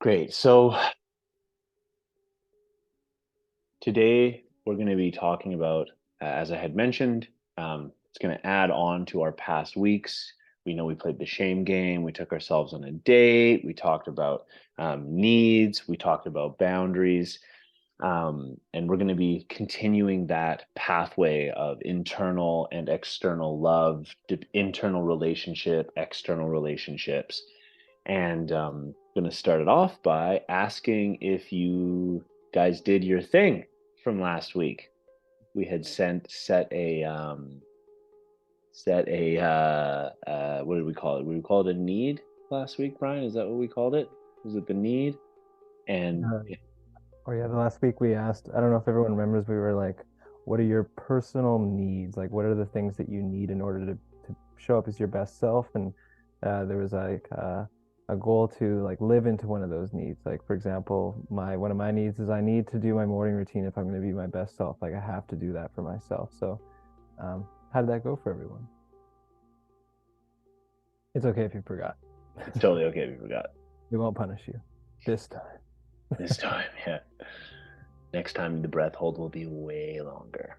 Great. So today we're going to be talking about, as I had mentioned, it's going to add on to our past weeks. We know we played the shame game. We took ourselves on a date. We talked about needs. We talked about boundaries. And we're going to be continuing that pathway of internal and external love, internal relationship, external relationships. And going to start it off by asking if you guys did your thing from last week. We had set a what did we call it? We called it a need last week, Brian. Is that what we called it? Was it the need? And Uh, oh yeah, the last week we asked, I don't know if everyone remembers, we were like, what are your personal needs? Like, what are the things that you need in order to show up as your best self? And there was a goal to like live into one of those needs. Like, for example, my one of my needs is I need to do my morning routine if I'm going to be my best self. Like, I have to do that for myself. So, how did that go for everyone? It's okay if you forgot. it's totally okay if you forgot We won't punish you this time. this time. Yeah. Next time the breath hold will be way longer.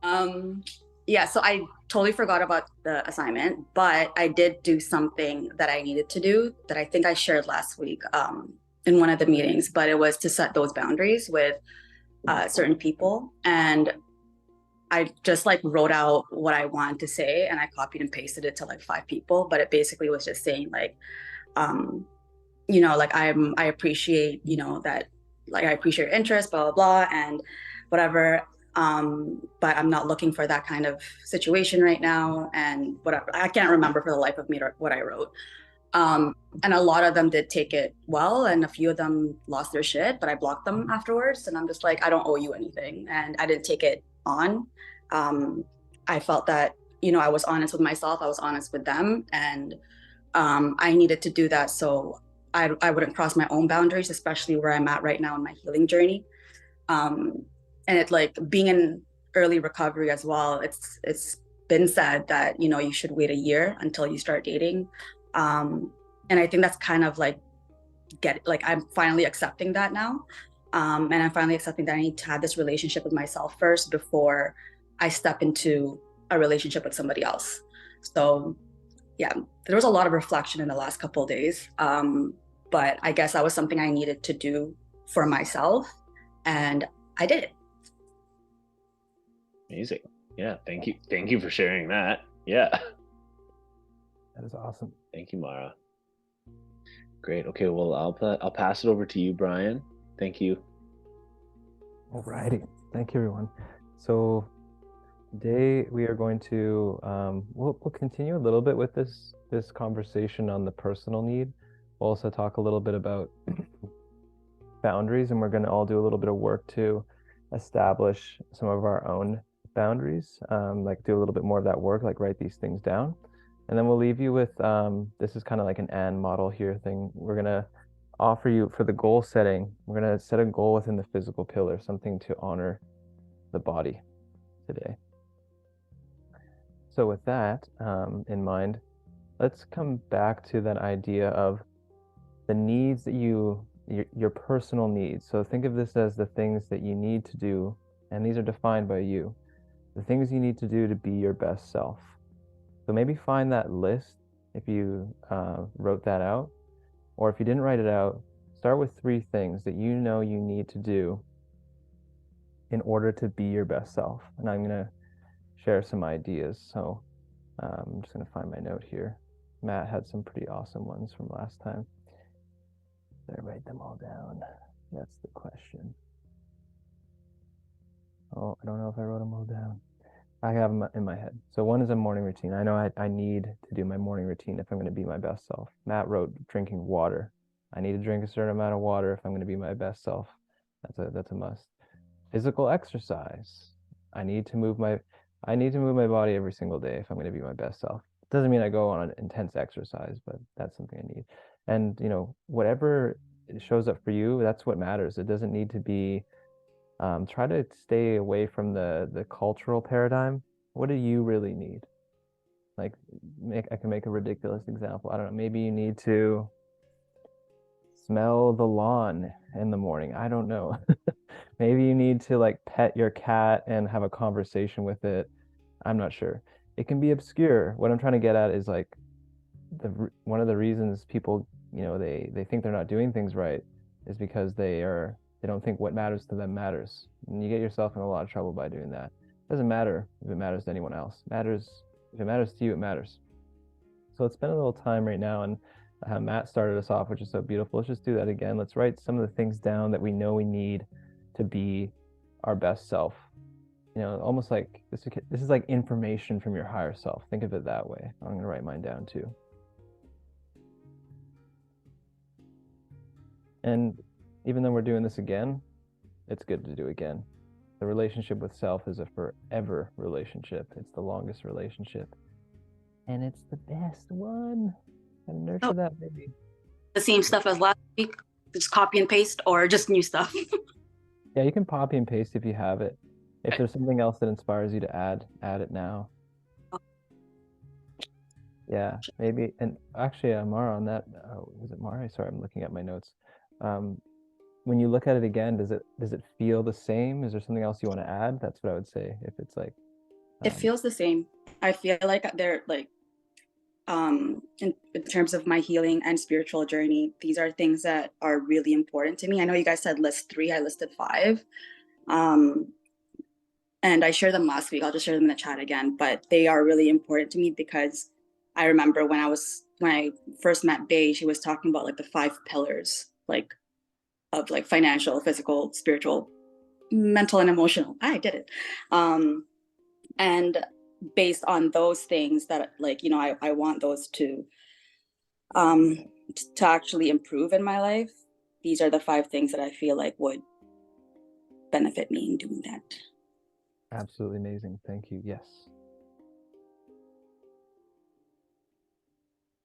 Um, yeah, so I totally forgot about the assignment, but I did do something that I needed to do that I think I shared last week in one of the meetings, but it was to set those boundaries with certain people. And I just like wrote out what I wanted to say and I copied and pasted it to like five people, but it basically was just saying like, um, like I appreciate, that like I appreciate your interest, blah, blah, blah, and whatever. But I'm not looking for that kind of situation right now. And whatever. I can't remember for the life of me what I wrote. Um, and a lot of them did take it well, and a few of them lost their shit, but I blocked them afterwards. And I'm just like, I don't owe you anything. And I didn't take it on. Um, I felt that, I was honest with myself, I was honest with them. And I needed to do that so I wouldn't cross my own boundaries, especially where I'm at right now in my healing journey. Um, and it like being in early recovery as well. It's been said that you should wait a year until you start dating, um, and I think that's kind of like I'm finally accepting that now, and I'm finally accepting that I need to have this relationship with myself first before I step into a relationship with somebody else. So yeah, there was a lot of reflection in the last couple of days. But I guess that was something I needed to do for myself, and I did it. Amazing. Yeah, thank you. Thank you for sharing that. Yeah. That is awesome. Thank you, Mara. Great. Okay, well, I'll pass it over to you, Brian. Thank you. Alrighty. Thank you, everyone. So today we are going to we'll continue a little bit with this conversation on the personal need. We'll also talk a little bit about boundaries, and we're going to all do a little bit of work to establish some of our own boundaries, like do a little bit more of that work, like write these things down. And then we'll leave you with this is kind of like an and model here thing. We're going to offer you for the goal setting, we're going to set a goal within the physical pillar, something to honor the body today. So with that in mind, let's come back to that idea of the needs that your personal needs. So think of this as the things that you need to do, and these are defined by you. The things you need to do to be your best self. So maybe find that list if you wrote that out, or if you didn't write it out, start with 3 things that you know you need to do in order to be your best self. And I'm going to share some ideas. So I'm just going to find my note here. Matt had some pretty awesome ones from last time. Did I write them all down? That's the question. Oh, I don't know if I wrote them all down. I have them in my head. So one is a morning routine. I know I need to do my morning routine if I'm going to be my best self. Matt wrote drinking water. I need to drink a certain amount of water if I'm going to be my best self. That's a must. Physical exercise. I need to move my body every single day if I'm going to be my best self. Doesn't mean I go on an intense exercise, but that's something I need. And whatever shows up for you, that's what matters. It doesn't need to be try to stay away from the cultural paradigm. What do you really need? Like, I can make a ridiculous example. I don't know. Maybe you need to smell the lawn in the morning. I don't know. Maybe you need to like pet your cat and have a conversation with it. I'm not sure. It can be obscure. What I'm trying to get at is like one of the reasons people, they think they're not doing things right is because they don't think what matters to them matters. And you get yourself in a lot of trouble by doing that. It doesn't matter if it matters to anyone else. If it matters to you, it matters. So let's spend a little time right now, and Matt started us off, which is so beautiful. Let's just do that again. Let's write some of the things down that we know we need to be our best self. Almost like this is like information from your higher self. Think of it that way. I'm going to write mine down too. And even though we're doing this again, it's good to do again. The relationship with self is a forever relationship. It's the longest relationship. And it's the best one. And nurture that baby. The same stuff as last week, just copy and paste, or just new stuff? Yeah, you can copy and paste if you have it. If there's something else that inspires you to add it now. Yeah, maybe. And actually, Mara, on that, was it Mara? Sorry, I'm looking at my notes. When you look at it again, does it feel the same? Is there something else you want to add? That's what I would say. If it's like, It feels the same. I feel like they're like, in terms of my healing and spiritual journey, these are things that are really important to me. I know you guys said list 3, I listed 5. And I shared them last week. I'll just share them in the chat again, but they are really important to me because I remember when I first met Bay, she was talking about like the 5 pillars, like of like financial, physical, spiritual, mental, and emotional. I did it. And based on those things that like, I want those to actually improve in my life. These are the 5 things that I feel like would benefit me in doing that. Absolutely amazing. Thank you. Yes.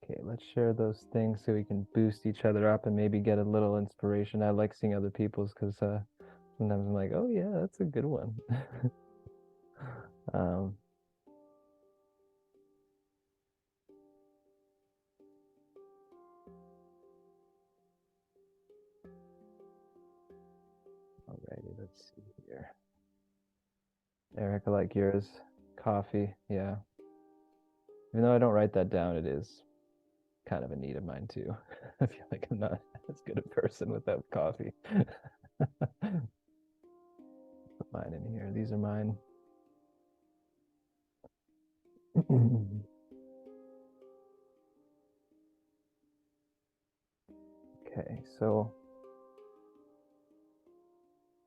Okay, let's share those things so we can boost each other up and maybe get a little inspiration. I like seeing other people's because sometimes I'm like, oh yeah, that's a good one. Alrighty, let's see here. Eric, I like yours. Coffee, yeah. Even though I don't write that down, it is kind of a need of mine too. I feel like I'm not as good a person without coffee. Put mine in here. These are mine. Okay, so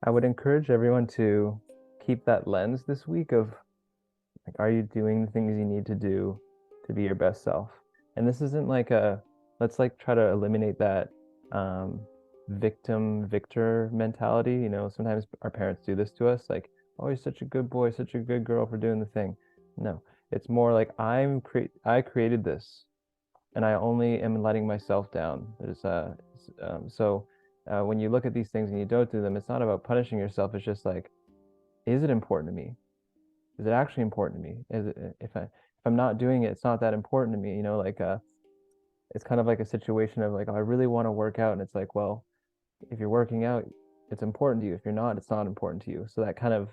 I would encourage everyone to keep that lens this week of like, are you doing the things you need to do to be your best self? And this isn't like let's like try to eliminate that victim victor mentality. Sometimes our parents do this to us, like, oh, you're such a good boy, such a good girl for doing the thing. No, it's more like I created this and I only am letting myself down. So when you look at these things and you don't do them, it's not about punishing yourself. It's just like, is it important to me? Is it actually important to me? If I'm not doing it, it's not that important to me. It's kind of like a situation of like, oh, I really want to work out, and it's like, well, if you're working out, it's important to you. If you're not, it's not important to you. So that kind of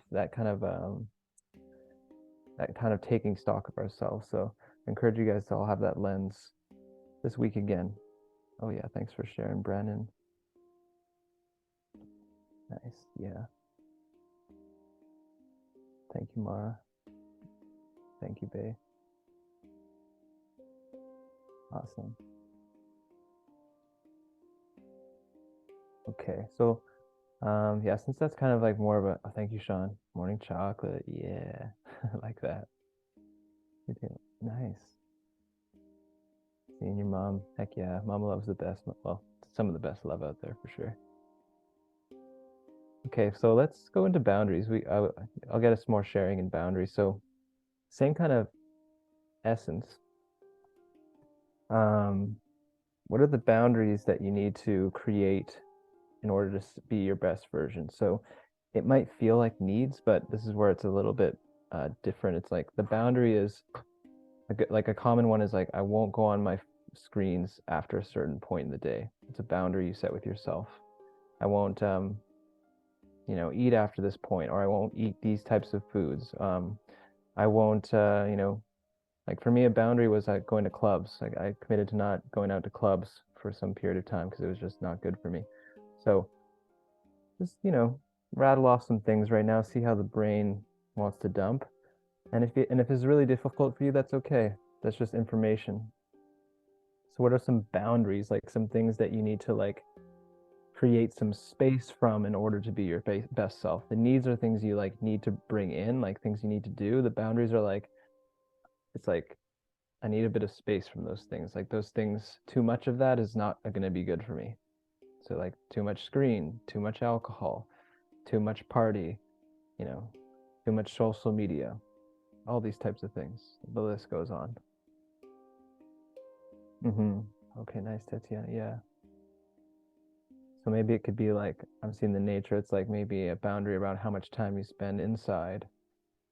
taking stock of ourselves. So I encourage you guys to all have that lens this week again. Oh yeah, thanks for sharing, Brandon. Nice, yeah. Thank you, Mara. Thank you, Bay. Awesome. Okay, so yeah, since that's kind of like more of a thank you, Sean. Morning chocolate, yeah, I like that. Nice. Seeing your mom, heck yeah, mama love's the best. Well, some of the best love out there for sure. Okay, so let's go into boundaries. I'll get us more sharing in boundaries. So same kind of essence. What are the boundaries that you need to create in order to be your best version? So it might feel like needs, but this is where it's a little bit different. It's like the boundary is like a common one is like, I won't go on my screens after a certain point in the day. It's a boundary you set with yourself. I won't, eat after this point, or I won't eat these types of foods. I won't, like for me, a boundary was like going to clubs. Like I committed to not going out to clubs for some period of time because it was just not good for me. So just, rattle off some things right now, see how the brain wants to dump. And if it's really difficult for you, that's okay. That's just information. So what are some boundaries, like some things that you need to like create some space from in order to be your best self? The needs are things you like need to bring in, like things you need to do. The boundaries are like, it's like I need a bit of space from those things. Like those things, too much of that is not going to be good for me. So like too much screen, too much alcohol, too much party, too much social media, all these types of things. The list goes on. Okay, nice, Tatiana. Yeah. So maybe it could be like, I'm seeing the nature. It's like maybe a boundary around how much time you spend inside,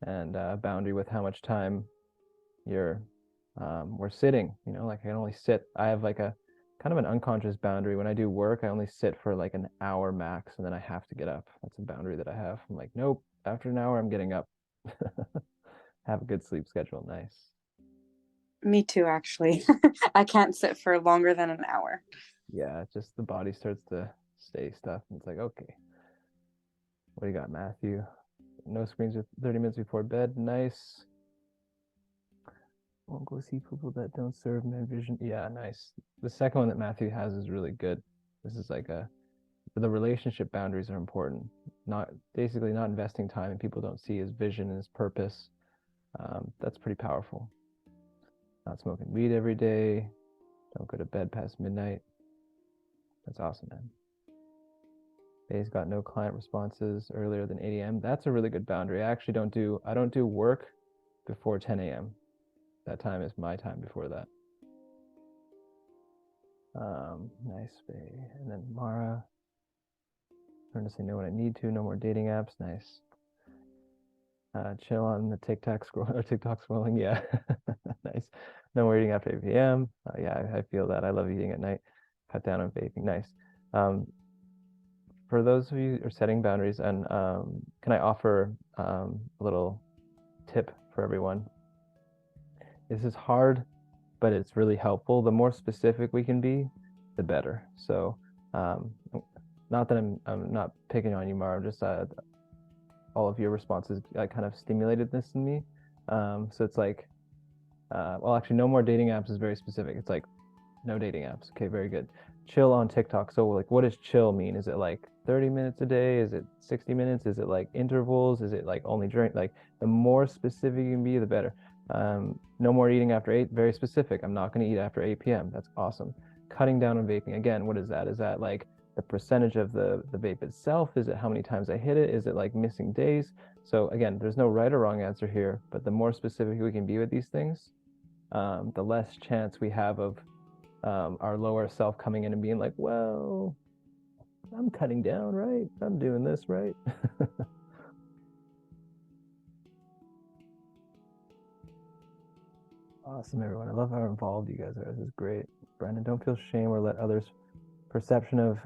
and a boundary with how much time we're sitting. Like I can only sit. I have like a kind of an unconscious boundary. When I do work, I only sit for like an hour max, and then I have to get up. That's a boundary that I have. I'm like, nope. After an hour, I'm getting up. Have a good sleep schedule. Nice. Me too, actually. I can't sit for longer than an hour. Yeah, just the body starts to say stuff, and it's like, okay. What do you got, Matthew? No screens with 30 minutes before bed. Nice. Won't go see people that don't serve my vision. Yeah, nice. The second one that Matthew has is really good. This is like the relationship boundaries are important. Not investing time and people don't see his vision and his purpose. That's pretty powerful. Not smoking weed every day. Don't go to bed past midnight. That's awesome, man. Days got no client responses earlier than 8 a.m. That's a really good boundary. I don't do work before 10 a.m. That time is my time before that. Nice, Faye. And then Mara. Learn to say no when I need to. No more dating apps. Nice. Chill on the TikTok scrolling. Yeah. Nice. No more eating after 8 p.m. Yeah, I feel that. I love eating at night. Cut down on vaping. Nice. For those of you who are setting boundaries, and can I offer a little tip for everyone? This is hard, but it's really helpful. The more specific we can be, the better. So, not that I'm not picking on you, Mara. I'm just all of your responses kind of stimulated this in me. So it's like, well, actually, no more dating apps is very specific. It's like, no dating apps. Okay, very good. Chill on TikTok. So like, what does chill mean? Is it like 30 minutes a day? Is it 60 minutes? Is it like intervals? Is it like only during, like the more specific you can be, the better. No more eating after 8, very specific. I'm not going to eat after 8 p.m. That's awesome. Cutting down on vaping. Again, what is that? Is that like the percentage of the vape itself? Is it how many times I hit it? Is it like missing days? So again, there's no right or wrong answer here, but the more specific we can be with these things, the less chance we have of our lower self coming in and being like, well, I'm cutting down, right? I'm doing this, right? Awesome, everyone. I love how involved you guys are. This is great. Brandon, don't feel shame or let others' perception of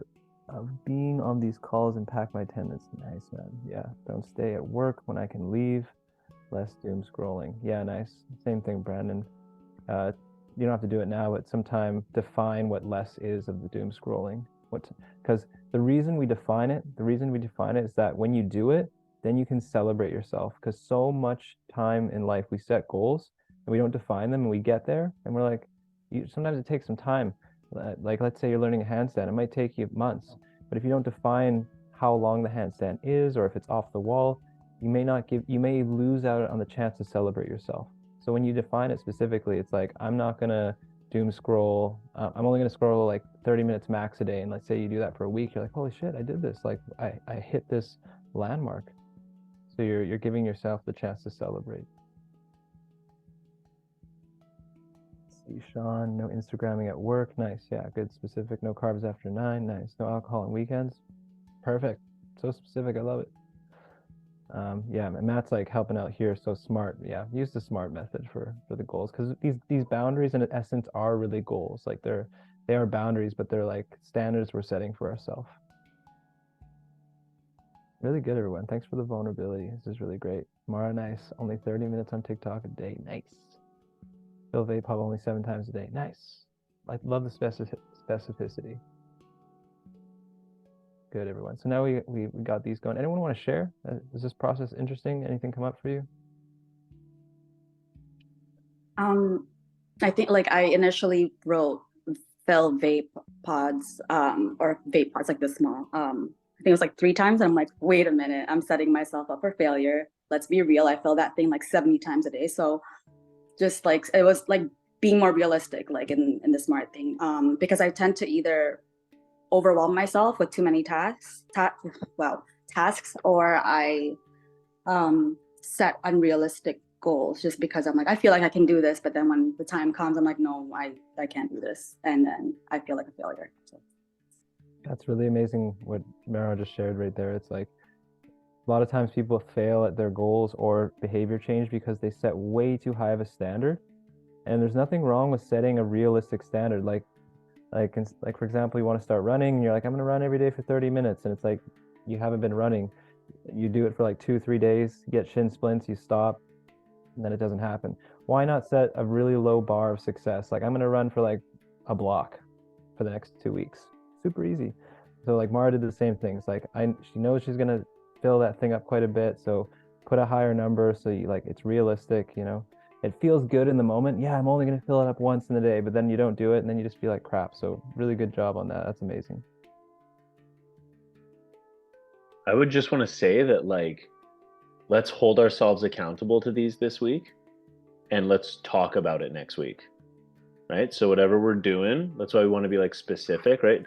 being on these calls impact my attendance. Nice, man. Yeah. Don't stay at work when I can leave. Less doom scrolling. Yeah, nice. Same thing, Brandon. You don't have to do it now, but sometime define what less is of the doom scrolling. Because the reason we define it is that when you do it, then you can celebrate yourself. Because so much time in life we set goals and we don't define them, and we get there and we're like, sometimes it takes some time. Like let's say you're learning a handstand, it might take you months, but if you don't define how long the handstand is, or if it's off the wall, you may lose out on the chance to celebrate yourself. So when you define it specifically, it's like, I'm not gonna doom scroll. I'm only gonna scroll like 30 minutes max a day. And let's say you do that for a week, you're like, holy shit, I did this. Like I hit this landmark. So you're giving yourself the chance to celebrate. See, Sean, no Instagramming at work. Nice. Yeah, good. Specific. No carbs after 9. Nice. No alcohol on weekends. Perfect. So specific. I love it. Yeah, and Matt's like helping out here. So smart. Yeah, use the SMART method for the goals, because these boundaries in essence are really goals. Like they are boundaries, but they're like standards we're setting for ourselves. Really good, everyone. Thanks for the vulnerability. This is really great. Mara, nice. Only 30 minutes on TikTok a day. Nice. Phil Vape Hub only 7 times a day. Nice. I love the specificity. Good, everyone. So now we got these going. Anyone want to share? Is this process interesting? Anything come up for you? I think like I initially wrote Phil vape pods, or vape pods like this small. I think it was like 3 times, and I'm like, wait a minute, I'm setting myself up for failure. Let's be real. I fill that thing like 70 times a day. So just like it was like being more realistic, like in the SMART thing. Because I tend to either overwhelm myself with too many tasks, or I set unrealistic goals just because I'm like, I feel like I can do this, but then when the time comes, I'm like, no, I can't do this, and then I feel like a failure. So. That's really amazing what Mara just shared right there. It's like a lot of times people fail at their goals or behavior change because they set way too high of a standard. And there's nothing wrong with setting a realistic standard. Like for example, you want to start running and you're like, I'm gonna run every day for 30 minutes, and it's like you haven't been running. You do it for like 2-3 days, you get shin splints, you stop, and then it doesn't happen. Why not set a really low bar of success? Like, I'm gonna run for like a block for the next 2 weeks. Super easy. So like Mara did the same thing. It's like she knows she's gonna fill that thing up quite a bit, so put a higher number so you like it's realistic, you know. It feels good in the moment. Yeah, I'm only gonna fill it up once in the day, but then you don't do it and then you just feel like crap. So really good job on that. That's amazing. I would just want to say that, like, let's hold ourselves accountable to these this week, and let's talk about it next week, right? So whatever we're doing, that's why we want to be like specific, right?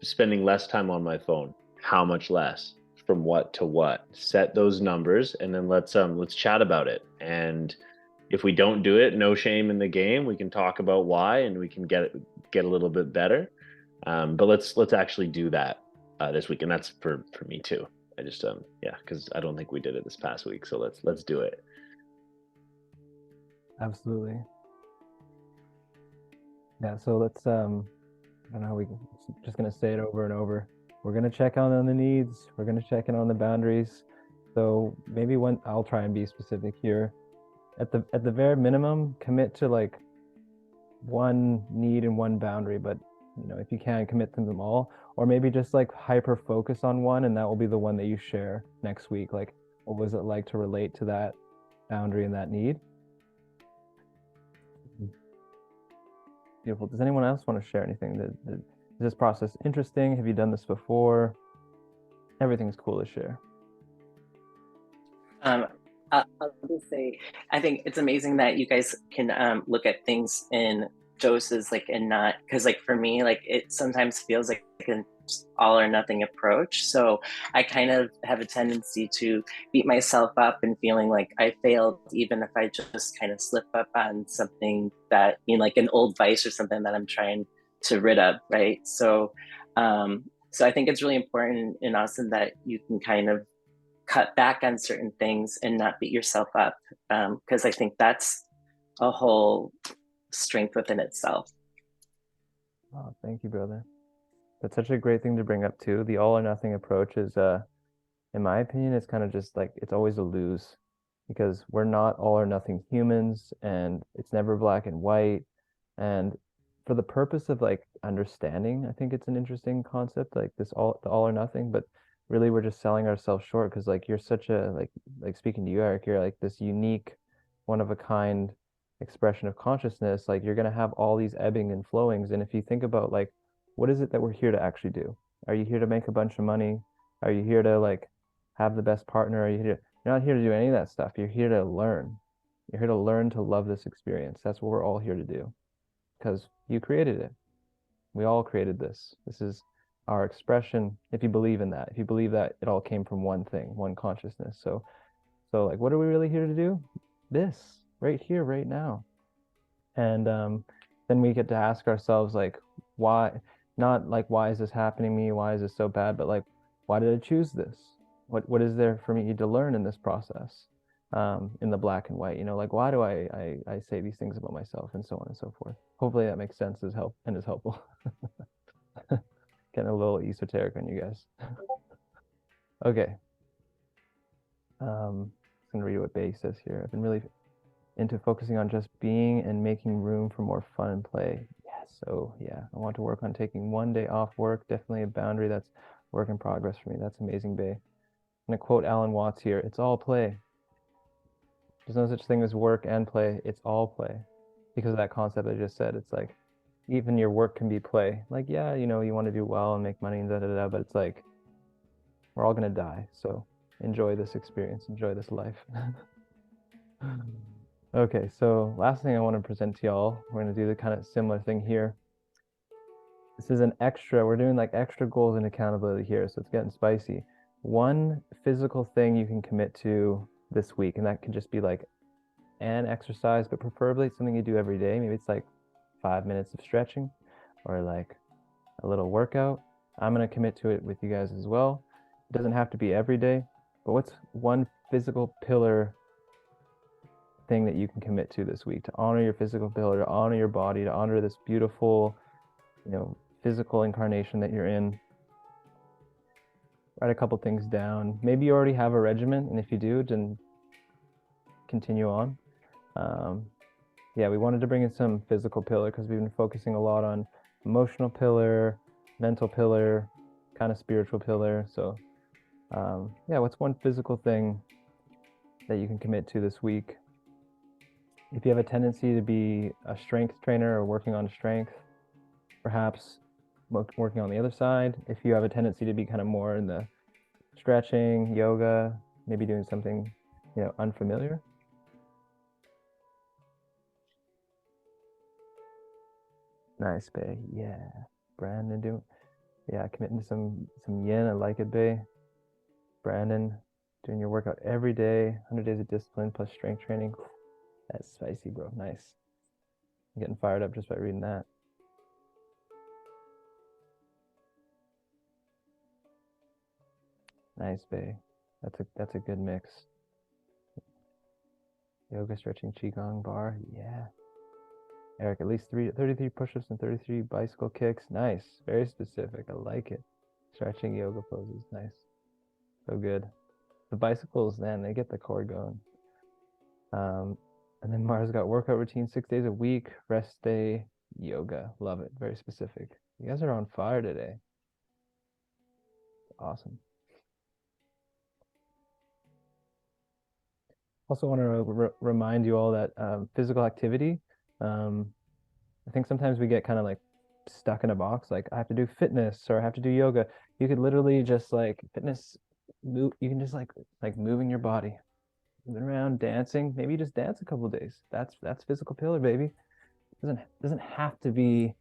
Spending less time on my phone. How much less? From what to what? Set those numbers, and then let's chat about it. And if we don't do it, no shame in the game. We can talk about why, and we can get a little bit better. But let's actually do that this week, and that's for me too. I just yeah, because I don't think we did it this past week, so let's do it. Absolutely. Yeah, so let's I don't know how we just gonna say it over and over. We're gonna check on the needs, we're gonna check in on the boundaries. So maybe I'll try and be specific here. At the very minimum, commit to like one need and one boundary, but you know, if you can, commit to them all, or maybe just like hyper focus on one, and that will be the one that you share next week. Like, what was it like to relate to that boundary and that need? Beautiful. Does anyone else want to share anything? Is this process interesting? Have you done this before? Everything's cool to share. I'll just say, I think it's amazing that you guys can look at things in doses, like, and not, because like for me, like it sometimes feels like an all or nothing approach. So I kind of have a tendency to beat myself up and feeling like I failed, even if I just kind of slip up on something that, you know, like an old vice or something that I'm trying to rid of, right? So I think it's really important and awesome that you can kind of cut back on certain things and not beat yourself up, because I think that's a whole strength within itself. Oh, thank you, brother. That's such a great thing to bring up too. The all or nothing approach is, in my opinion, it's kind of just like it's always a lose, because we're not all or nothing humans, and it's never black and white. And for the purpose of like understanding, I think it's an interesting concept, like the all or nothing. But really, we're just selling ourselves short, because like you're such a like speaking to you, Eric, you're like this unique, one of a kind expression of consciousness. Like you're gonna have all these ebbing and flowings, and if you think about like, what is it that we're here to actually do? Are you here to make a bunch of money? Are you here to like have the best partner? Are you here you're not here to do any of that stuff. You're here to learn. You're here to learn to love this experience. That's what we're all here to do, because you created it. We all created this. This is our expression. If you believe in that, if you believe that it all came from one thing, one consciousness. So like, what are we really here to do? This right here, right now. And then we get to ask ourselves, like, why? Not like, why is this happening to me? Why is this so bad? But like, why did I choose this? what is there for me to learn in this process, in the black and white, like why do I say these things about myself, and so on and so forth. Hopefully that makes sense, is helpful. Getting a little esoteric on you guys. Okay. I'm gonna read what Bay says here. I've been really into focusing on just being and making room for more fun and play. Yes. So yeah, I want to work on taking one day off work. Definitely a boundary that's work in progress for me. That's amazing, Bay. I'm gonna quote Alan Watts here. It's all play. There's no such thing as work and play. It's all play. Because of that concept I just said, it's like even your work can be play. Like, yeah, you want to do well and make money and da, but it's like we're all gonna die. So enjoy this experience, enjoy this life. Okay, so last thing I want to present to y'all, we're going to do the kind of similar thing here. This is an extra, we're doing like extra goals and accountability here, so it's getting spicy. One physical thing you can commit to this week, and that can just be like an exercise, but preferably something you do every day. Maybe it's like 5 minutes of stretching or like a little workout. I'm going to commit to it with you guys as well. It doesn't have to be every day, but what's one physical pillar thing that you can commit to this week to honor your physical pillar, to honor your body, to honor this beautiful, physical incarnation that you're in? Write a couple things down. Maybe you already have a regimen, and if you do, then continue on. Yeah, we wanted to bring in some physical pillar because we've been focusing a lot on emotional pillar, mental pillar, kind of spiritual pillar. So yeah, what's one physical thing that you can commit to this week? If you have a tendency to be a strength trainer or working on strength, perhaps working on the other side. If you have a tendency to be kind of more in the stretching, yoga, maybe doing something, unfamiliar. Nice, Bay. Yeah. Brandon committing to some yin. I like it, Bay. Brandon, doing your workout every day, 100 days of discipline plus strength training. That's spicy, bro. Nice. I'm getting fired up just by reading that. Nice, Bay. That's a good mix. Yoga, stretching, qigong, bar. Yeah. Eric, at least 33 push-ups and 33 bicycle kicks. Nice. Very specific. I like it. Stretching, yoga poses. Nice. So good. The bicycles, man, they get the core going. And then Mars got workout routine 6 days a week, rest day, yoga. Love it. Very specific. You guys are on fire today. Awesome. Also want to remind you all that physical activity, I think sometimes we get kind of like stuck in a box, like I have to do fitness or I have to do yoga. You could literally just like fitness, you can just like moving your body, moving around, dancing. Maybe just dance a couple of days. That's physical pillar, baby. Doesn't have to be,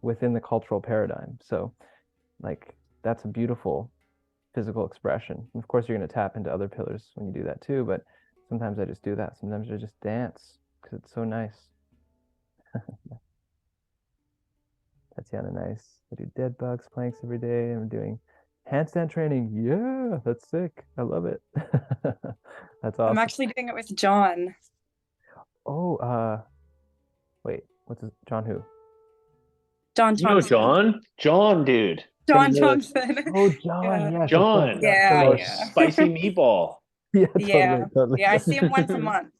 within the cultural paradigm. So like that's a beautiful physical expression. And of course, you're going to tap into other pillars when you do that too, but sometimes I just do that. Sometimes I just dance because it's so nice. Tatiana, nice. I do dead bugs, planks every day. I'm doing handstand training. Yeah, that's sick. I love it. That's awesome. I'm actually doing it with John. Oh, wait, John who? John You know Thompson. John, dude. John Thompson. Oh, John, yeah. John. Yeah, Our yeah. spicy meatball. Yeah, Yeah. totally. Yeah, I see him once a month.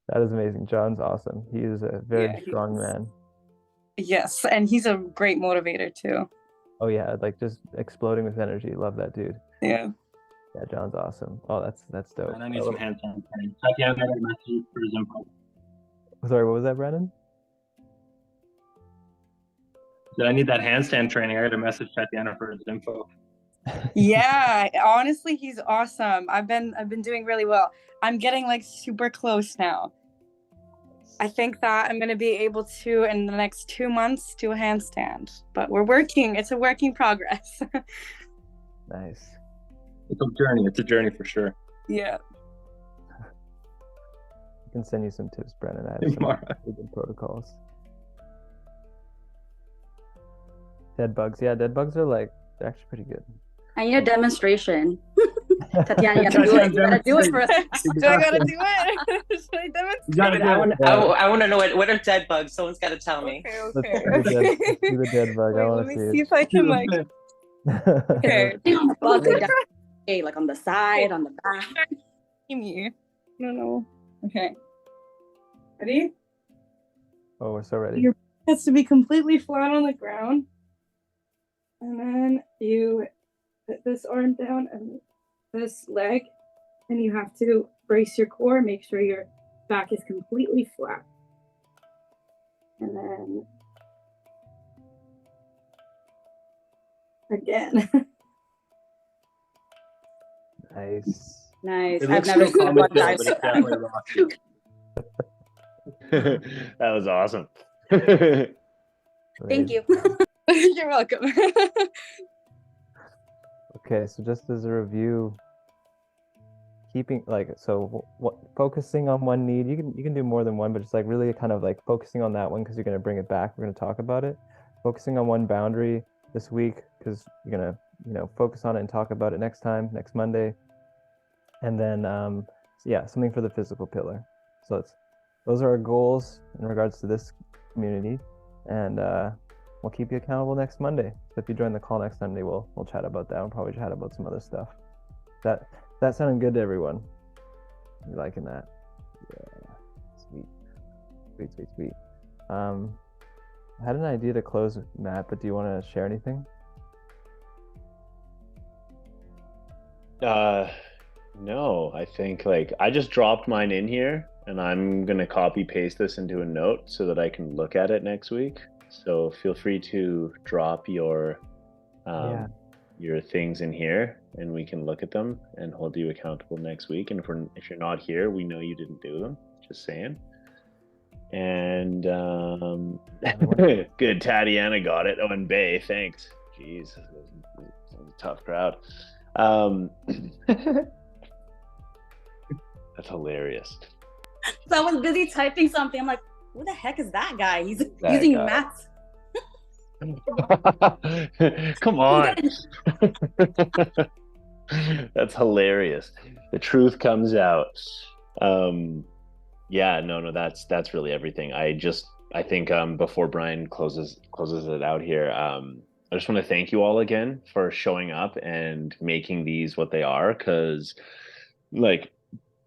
That is amazing. John's awesome. He is a very strong man. Yes, and he's a great motivator too. Oh yeah, like just exploding with energy. Love that dude. Yeah. Yeah, John's awesome. Oh, that's dope. And I need some handstand training. Tatiana got a message for his info. Sorry, what was that, Brennan? Said I need that handstand training. I got a message Tatiana for his info. Yeah, honestly, he's awesome. I've been doing really well. I'm getting like super close now. I think that I'm going to be able to, in the next 2 months, do a handstand. But we're working. It's a work in progress. Nice. It's a journey. It's a journey for sure. Yeah. I can send you some tips, Brennan. I have some really good protocols. Dead bugs. Yeah, dead bugs are like, they're actually pretty good. I need a demonstration. Tatiana, you gotta do it. You gotta do it for us. Do I gotta do it? Should I You gotta demonstrate? do it. I want to know what are dead bugs. Someone's got to tell me. Okay. Let's do the dead bug. I Wait, want let to me see see if I can like. it. Okay. On the bug, like on the side, on the back. Me. No, no. Okay. Ready? Oh, we're so ready. Your butt has to be completely flat on the ground. And then you put this arm down and this leg. And you have to brace your core, make sure your back is completely flat. And then again. Nice. Nice. It I've looks never so seen a comic bug book, dive. but it's definitely rocky. That was awesome. Thank you. You're welcome. Okay, so just as a review, keeping like what focusing on one need. You can do more than one, but just like really kind of like focusing on that one because you're gonna bring it back. We're gonna talk about it. Focusing on one boundary this week because you're gonna focus on it and talk about it next Monday, and then yeah, something for the physical pillar. So those are our goals in regards to this community, and we'll keep you accountable next Monday. So if you join the call next Monday, we'll chat about that. We'll probably chat about some other stuff. That sounding good to everyone? You liking that? Yeah. Sweet. I had an idea to close with Matt, but do you want to share anything? No, I think like I just dropped mine in here and I'm gonna copy paste this into a note so that I can look at it next week. So feel free to drop your things in here and we can look at them and hold you accountable next week. And if you're not here, we know you didn't do them. Just saying. And good, Tatiana got it. Oh, and Bay, thanks. Jeez, that was a tough crowd. That's hilarious. So I was busy typing something. I'm like, who the heck is that guy? He's That using guy. math. Come on. That's hilarious. The truth comes out. Yeah, no, that's really everything. I think before Brian closes it out here, I just want to thank you all again for showing up and making these what they are, because like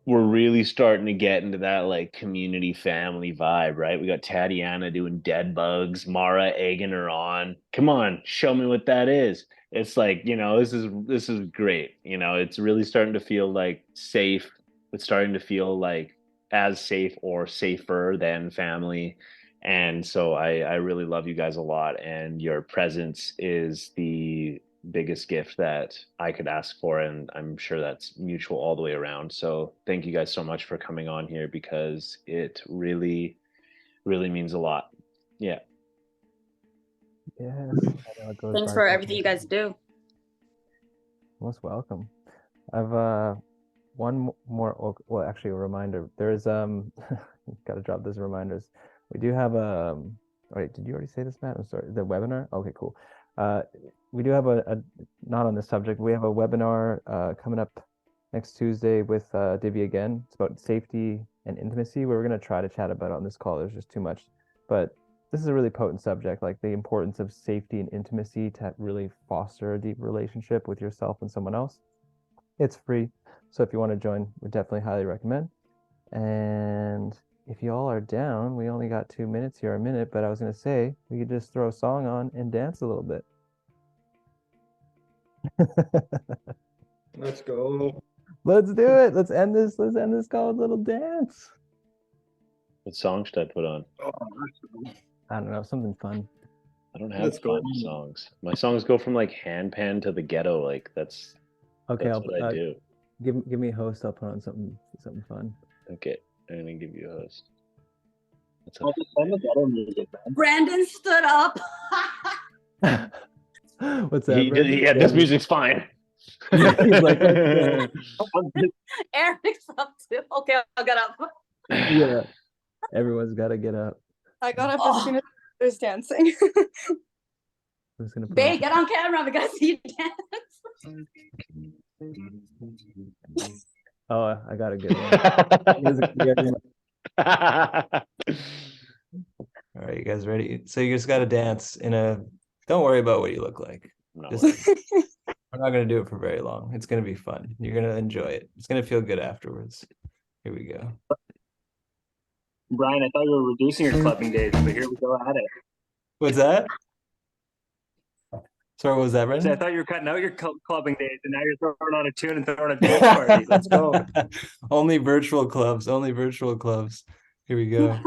we're really starting to get into that like community family vibe, right? We got Tatiana doing dead bugs, Mara egging her on. Come on, show me what that is. It's like, this is great. It's really starting to feel like safe. It's starting to feel like as safe or safer than family. And so I really love you guys a lot, and your presence is the biggest gift that I could ask for, and I'm sure that's mutual all the way around. So thank you guys so much for coming on here, because it really, really means a lot. Yeah. Yes. Thanks for everything you guys do. Most welcome. I've one more. Well, actually, a reminder. There's got to drop those reminders. We do have wait, did you already say this, Matt? I'm sorry. The webinar. Okay, cool. We do have a not on this subject. We have a webinar coming up next Tuesday with Divya again. It's about safety and intimacy. We're going to try to chat about it on this call. There's just too much, but this is a really potent subject, like the importance of safety and intimacy to really foster a deep relationship with yourself and someone else. It's free, so if you want to join, we definitely highly recommend. And if you all are down, we only got 2 minutes here, a minute, but I was going to say we could just throw a song on and dance a little bit. Let's go. Let's do it. Let's end this call with a little dance. What song should I put on? I don't know, something fun. I don't have fun songs. My songs go from like handpan to the ghetto. Like that's Okay, what I do. Give me a host. I'll put on something fun. Okay, I'm gonna give you a host. Brandon stood up. What's that? Yeah, this music's fine. He's like, Eric's up too. Okay, I'll get up. yeah, everyone's got to get up. I got up as soon as I was dancing. Who's gonna put Babe, on- get on camera. We gotta see you dance. Oh, I got a good one. All right, you guys ready? So you just got to dance in a. Don't worry about what you look like. No Just, worries. we're not going to do it for very long. It's going to be fun. You're going to enjoy it. It's going to feel good afterwards. Here we go. Brian, I thought you were reducing your clubbing days, but here we go at it. What's that? Sorry, what was that, So I Brendan? thought you were cutting out your clubbing days, and now you're throwing on a tune and throwing a dance party. Let's go. Only virtual clubs. Only virtual clubs. Here we go.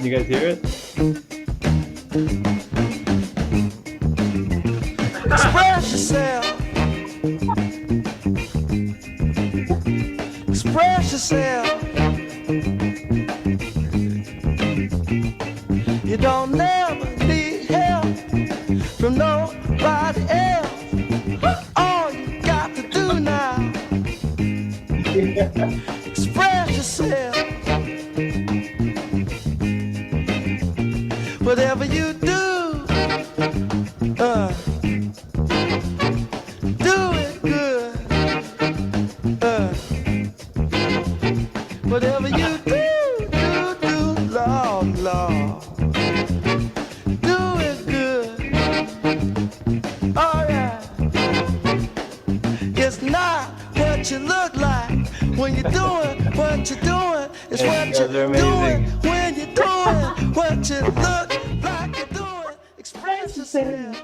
You guys hear it? Express yourself. Express yourself. You don't never need help from nobody else. All you got to do now, express yourself. Whatever you do, do it good. Whatever you do, Lord, Lord. Do it good. All right. It's not what you look like when you're doing what you're doing. It's Hey, what you guys are you're amazing. doing when you're doing what you look like you're doing. Express yourself.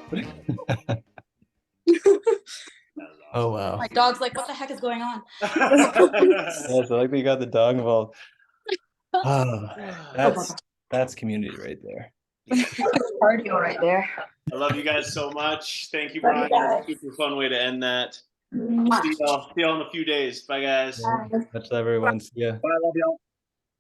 Oh, wow. My dog's like, what the heck is going on? Yes, I like that you got the dog involved. Oh, that's community right there. Cardio right there. I love you guys so much. Thank you, Love you Brian. guys. Super fun way to end that. Mwah. See y'all in a few days. Bye, guys. Much love, everyone. See ya. Bye, love y'all.